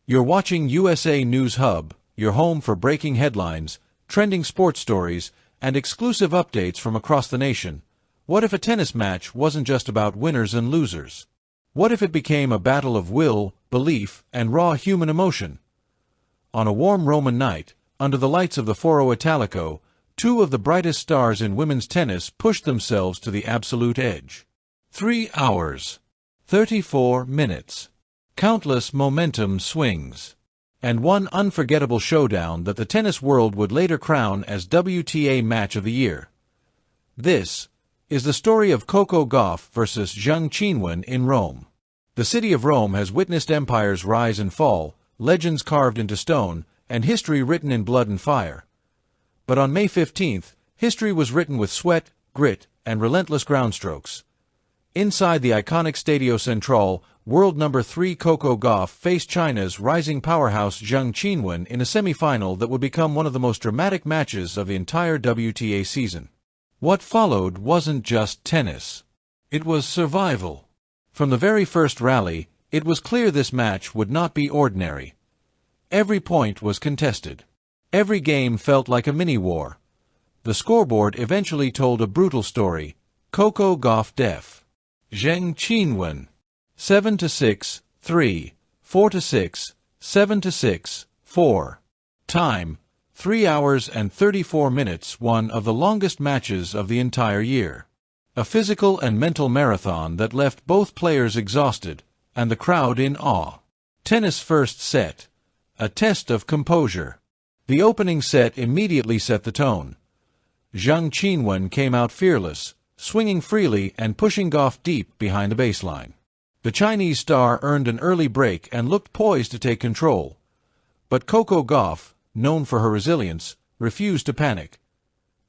You're watching USA News Hub, your home for breaking headlines, trending sports stories, and exclusive updates from across the nation. What if a tennis match wasn't just about winners and losers? What if it became a battle of will, belief, and raw human emotion? On a warm Roman night, under the lights of the Foro Italico, two of the brightest stars in women's tennis pushed themselves to the absolute edge. 3 hours, 34 minutes, countless momentum swings, and one unforgettable showdown that the tennis world would later crown as WTA Match of the Year. This is the story of Coco Gauff versus Zheng Qinwen in Rome. The city of Rome has witnessed empires rise and fall, legends carved into stone, and history written in blood and fire. But on May 15th, history was written with sweat, grit, and relentless groundstrokes. Inside the iconic Stadio Central, world number 3 Coco Gauff faced China's rising powerhouse Zheng Qinwen in a semi-final that would become one of the most dramatic matches of the entire WTA season. What followed wasn't just tennis. It was survival. From the very first rally, it was clear this match would not be ordinary. Every point was contested. Every game felt like a mini-war. The scoreboard eventually told a brutal story. Coco Gauff def. Zheng Qinwen. 7-6, 3, 4-6, 7-6, 4. Time, 3 hours and 34 minutes, one of the longest matches of the entire year. A physical and mental marathon that left both players exhausted, and the crowd in awe. Tennis first set. A test of composure. The opening set immediately set the tone. Zheng Qinwen came out fearless, swinging freely and pushing Gauff deep behind the baseline. The Chinese star earned an early break and looked poised to take control. But Coco Gauff, known for her resilience, refused to panic.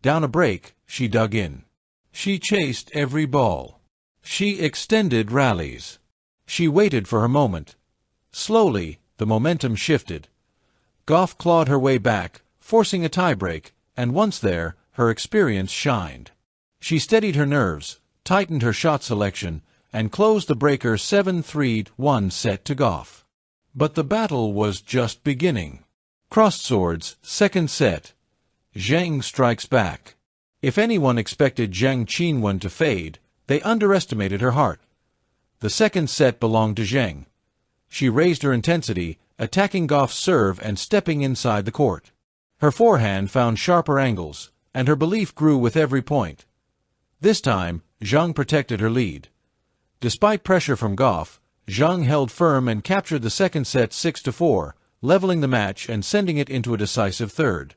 Down a break, she dug in. She chased every ball. She extended rallies. She waited for her moment. Slowly, the momentum shifted. Gauff clawed her way back, forcing a tiebreak, and once there, her experience shined. She steadied her nerves, tightened her shot selection, and closed the breaker 7-3-1 set to Gauff. But the battle was just beginning. Crossed swords, second set. Zheng strikes back. If anyone expected Zheng Qinwen to fade, they underestimated her heart. The second set belonged to Zheng. She raised her intensity, attacking Gauff's serve and stepping inside the court. Her forehand found sharper angles, and her belief grew with every point. This time, Zheng protected her lead. Despite pressure from Gauff, Zheng held firm and captured the second set 6-4, leveling the match and sending it into a decisive third.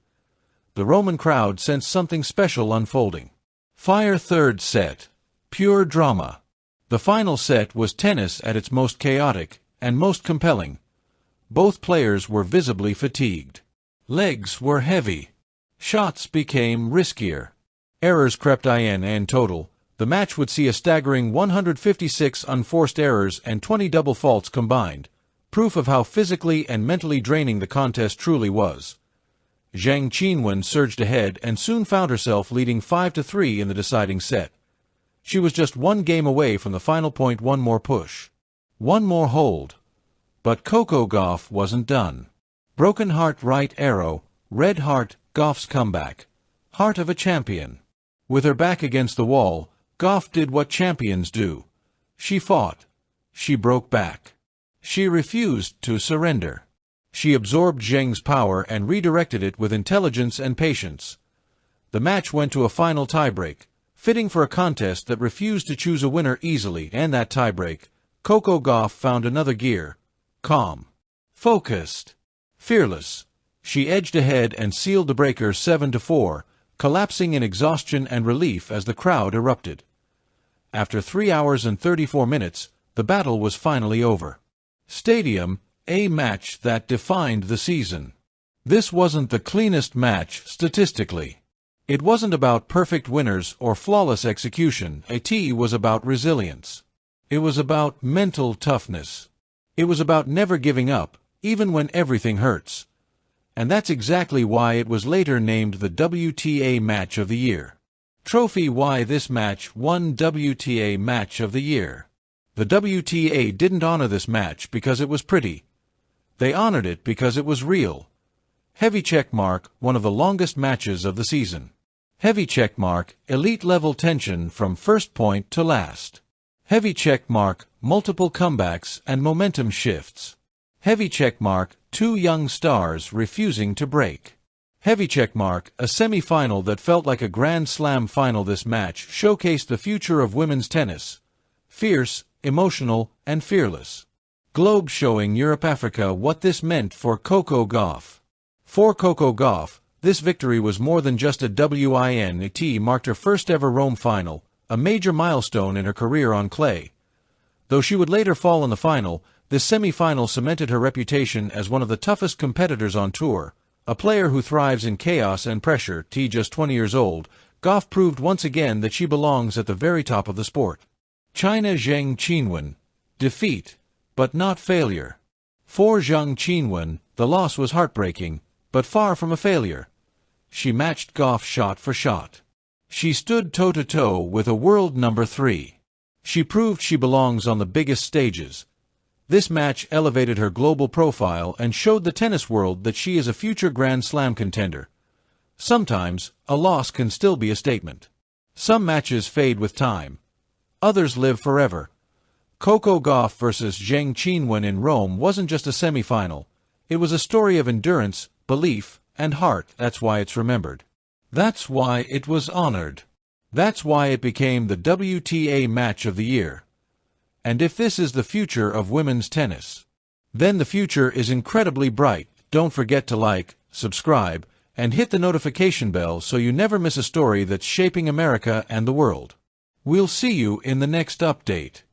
The Roman crowd sensed something special unfolding. Fire third set. Pure drama. The final set was tennis at its most chaotic and most compelling. Both players were visibly fatigued. Legs were heavy. Shots became riskier. Errors crept in, and total, the match would see a staggering 156 unforced errors and 20 double faults combined, proof of how physically and mentally draining the contest truly was. Zheng Qinwen surged ahead and soon found herself leading 5-3 in the deciding set. She was just one game away from the final point, one more push. One more hold. But Coco Gauff wasn't done. Broken heart right arrow, red heart, Gauff's comeback. Heart of a champion. With her back against the wall, Gauff did what champions do. She fought. She broke back. She refused to surrender. She absorbed Zheng's power and redirected it with intelligence and patience. The match went to a final tiebreak, fitting for a contest that refused to choose a winner easily, and that tiebreak, Coco Gauff found another gear. Calm. Focused. Fearless. She edged ahead and sealed the breaker 7-4, collapsing in exhaustion and relief as the crowd erupted. After 3 hours and 34 minutes, the battle was finally over. Stadium, a match that defined the season. This wasn't the cleanest match statistically. It wasn't about perfect winners or flawless execution. It was about resilience. It was about mental toughness. It was about never giving up, even when everything hurts. And that's exactly why it was later named the WTA Match of the Year. Trophy. Why this match won WTA Match of the Year. The WTA didn't honor this match because it was pretty. They honored it because it was real. Heavy checkmark, one of the longest matches of the season. Heavy checkmark, elite-level tension from first point to last. Heavy checkmark, multiple comebacks and momentum shifts. Heavy checkmark, two young stars refusing to break. Heavy checkmark, a semi-final that felt like a Grand Slam final. This match showcased the future of women's tennis. Fierce, emotional, and fearless. Globe showing Europe-Africa what this meant for Coco Gauff. For Coco Gauff, this victory was more than just a win. It marked her first-ever Rome final, a major milestone in her career on clay. Though she would later fall in the final, this semi-final cemented her reputation as one of the toughest competitors on tour. A player who thrives in chaos and pressure. Just 20 years old, Gauff proved once again that she belongs at the very top of the sport. China Zheng Qinwen. Defeat, but not failure. For Zheng Qinwen, the loss was heartbreaking, but far from a failure. She matched Gauff shot for shot. She stood toe-to-toe with a world number 3. She proved she belongs on the biggest stages. This match elevated her global profile and showed the tennis world that she is a future Grand Slam contender. Sometimes, a loss can still be a statement. Some matches fade with time. Others live forever. Coco Gauff versus Zheng Qinwen in Rome wasn't just a semi-final. It was a story of endurance, belief, and heart. That's why it's remembered. That's why it was honored. That's why it became the WTA Match of the Year. And if this is the future of women's tennis, then the future is incredibly bright. Don't forget to like, subscribe, and hit the notification bell so you never miss a story that's shaping America and the world. We'll see you in the next update.